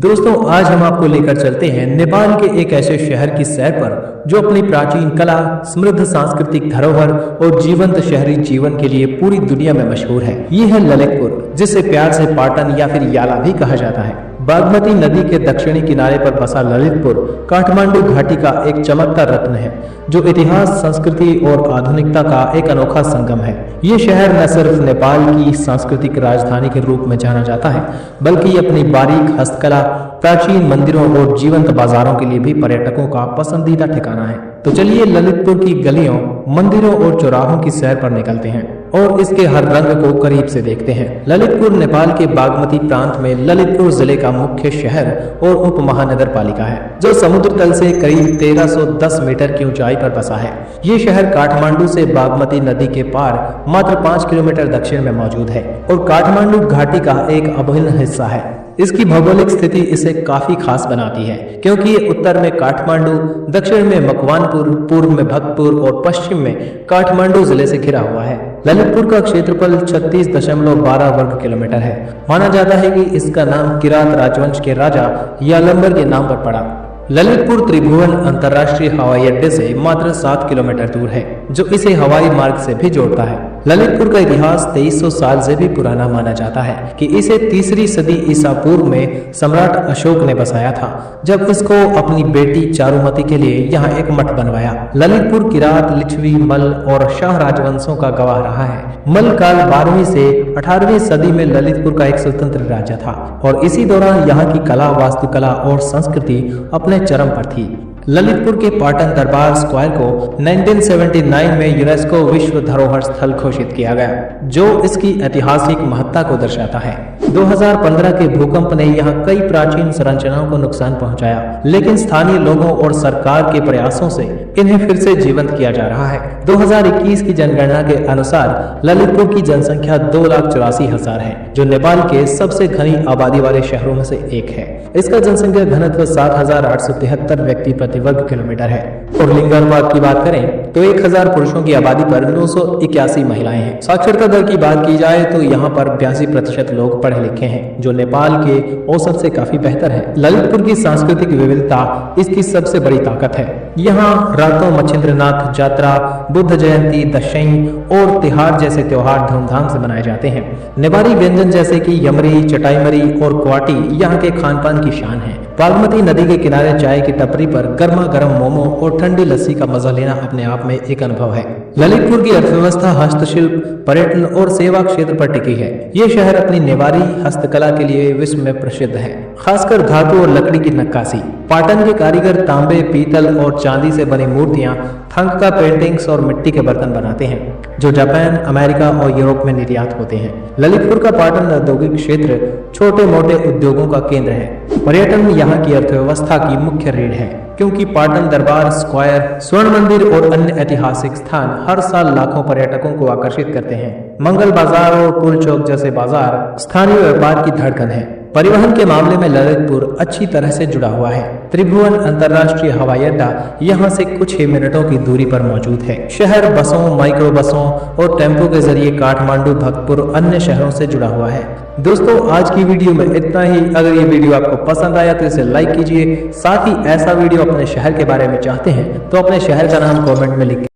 दोस्तों आज हम आपको लेकर चलते हैं नेपाल के एक ऐसे शहर की सैर पर जो अपनी प्राचीन कला, समृद्ध सांस्कृतिक धरोहर और जीवंत शहरी जीवन के लिए पूरी दुनिया में मशहूर है। ये है ललितपुर, जिसे प्यार से पाटन या फिर याला भी कहा जाता है। बागमती नदी के दक्षिणी किनारे पर बसा ललितपुर काठमांडू घाटी का एक चमकता रत्न है, जो इतिहास, संस्कृति और आधुनिकता का एक अनोखा संगम है। ये शहर न सिर्फ नेपाल की सांस्कृतिक राजधानी के रूप में जाना जाता है, बल्कि अपनी बारीक हस्तकला, प्राचीन मंदिरों और जीवंत बाजारों के लिए भी पर्यटकों का पसंदीदा ठिकाना है। तो चलिए ललितपुर की गलियों, मंदिरों और चौराहों की सैर पर निकलते हैं और इसके हर रंग को करीब से देखते हैं। ललितपुर नेपाल के बागमती प्रांत में ललितपुर जिले का मुख्य शहर और उप महानगर पालिका है, जो समुद्र तल से करीब 1310 मीटर की ऊंचाई पर बसा है। ये शहर काठमांडू से बागमती नदी के पार मात्र 5 किलोमीटर दक्षिण में मौजूद है और काठमांडू घाटी का एक अभिन्न हिस्सा है। इसकी भौगोलिक स्थिति इसे काफी खास बनाती है, क्योंकि ये उत्तर में काठमांडू, दक्षिण में मकवानपुर, पूर्व में भक्तपुर और पश्चिम में काठमांडू जिले से घिरा हुआ है। ललितपुर का क्षेत्रफल 36.12 वर्ग किलोमीटर है। माना जाता है कि इसका नाम किरात राजवंश के राजा यालंबर के नाम पर पड़ा। ललितपुर त्रिभुवन अंतर्राष्ट्रीय हवाई अड्डे से मात्र 7 किलोमीटर दूर है, जो इसे हवाई मार्ग से भी जोड़ता है। ललितपुर का इतिहास 2300 साल से भी पुराना माना जाता है कि इसे 3री सदी ईसा पूर्व में सम्राट अशोक ने बसाया था, जब इसको अपनी बेटी चारुमती के लिए यहाँ एक मठ बनवाया। ललितपुर किरात, लिच्छवी, मल और शाह राजवंशों का गवाह रहा है। मल काल 12वीं से 18वीं सदी में ललितपुर का एक स्वतंत्र राज्य था और इसी दौरान यहाँ की कला, वास्तुकला और संस्कृति अपने चरम पर थी। ललितपुर के पाटन दरबार स्क्वायर को 1979 में यूनेस्को विश्व धरोहर स्थल घोषित किया गया, जो इसकी ऐतिहासिक महत्ता को दर्शाता है। 2015 के भूकंप ने यहाँ कई प्राचीन संरचनाओं को नुकसान पहुंचाया, लेकिन स्थानीय लोगों और सरकार के प्रयासों से इन्हें फिर से जीवंत किया जा रहा है। 2021 की जनगणना के अनुसार ललितपुर की जनसंख्या 2,84,000 है, जो नेपाल के सबसे घनी आबादी वाले शहरों में से एक है। इसका जनसंख्या घनत्व 7,873 व्यक्ति प्रति वर्ग किलोमीटर है और लिंगानुपात की बात करें तो 1000 पुरुषों की आबादी पर 981 महिलाएं हैं। साक्षरता दर की बात की जाए तो यहाँ पर 82% लोग पढ़े लिखे हैं, जो नेपाल के औसत से काफी बेहतर है। ललितपुर की सांस्कृतिक विविधता इसकी सबसे बड़ी ताकत है। यहाँ रातों मच्छिंद्रनाथ यात्रा, बुद्ध जयंती, दशैं और तिहार जैसे त्योहार धूमधाम से मनाए जाते हैं। नेपाली व्यंजन जैसे कि यमरी, चटाईमरी और क्वाटी यहाँ के खान पान की शान है। बागमती नदी के किनारे चाय की टपरी पर गर्मा गर्म मोमो और ठंडी लस्सी का मजा लेना अपने आप में एक अनुभव है। ललितपुर की अर्थव्यवस्था हस्तशिल्प, पर्यटन और सेवा क्षेत्र पर टिकी है। ये शहर अपनी नेवारी हस्तकला के लिए विश्व में प्रसिद्ध है, खासकर धातु और लकड़ी की नक्काशी। पाटन के कारीगर तांबे, पीतल और चांदी से बनी मूर्तियां, थंग पेंटिंग्स और मिट्टी के बर्तन बनाते हैं, जो जापान, अमेरिका और यूरोप में निर्यात होते हैं। ललितपुर का पाटन औद्योगिक क्षेत्र छोटे मोटे उद्योगों का केंद्र है। पर्यटन यहाँ की अर्थव्यवस्था की मुख्य रीढ़ है, क्योंकि पाटन दरबार स्क्वायर, स्वर्ण मंदिर और अन्य ऐतिहासिक स्थान हर साल लाखों पर्यटकों को आकर्षित करते हैं। मंगल बाजार और पुल चौक जैसे बाजार स्थानीय व्यापार की धड़कन है। परिवहन के मामले में ललितपुर अच्छी तरह से जुड़ा हुआ है। त्रिभुवन अंतर्राष्ट्रीय हवाई अड्डा यहाँ से कुछ ही मिनटों की दूरी पर मौजूद है। शहर बसों, माइक्रो बसों और टेम्पो के जरिए काठमांडू, भक्तपुर और अन्य शहरों से जुड़ा हुआ है। दोस्तों आज की वीडियो में इतना ही। अगर ये वीडियो आपको पसंद आया तो इसे लाइक कीजिए। साथ ही ऐसा वीडियो अपने शहर के बारे में चाहते हैं तो अपने शहर का नाम कमेंट में लिखिए।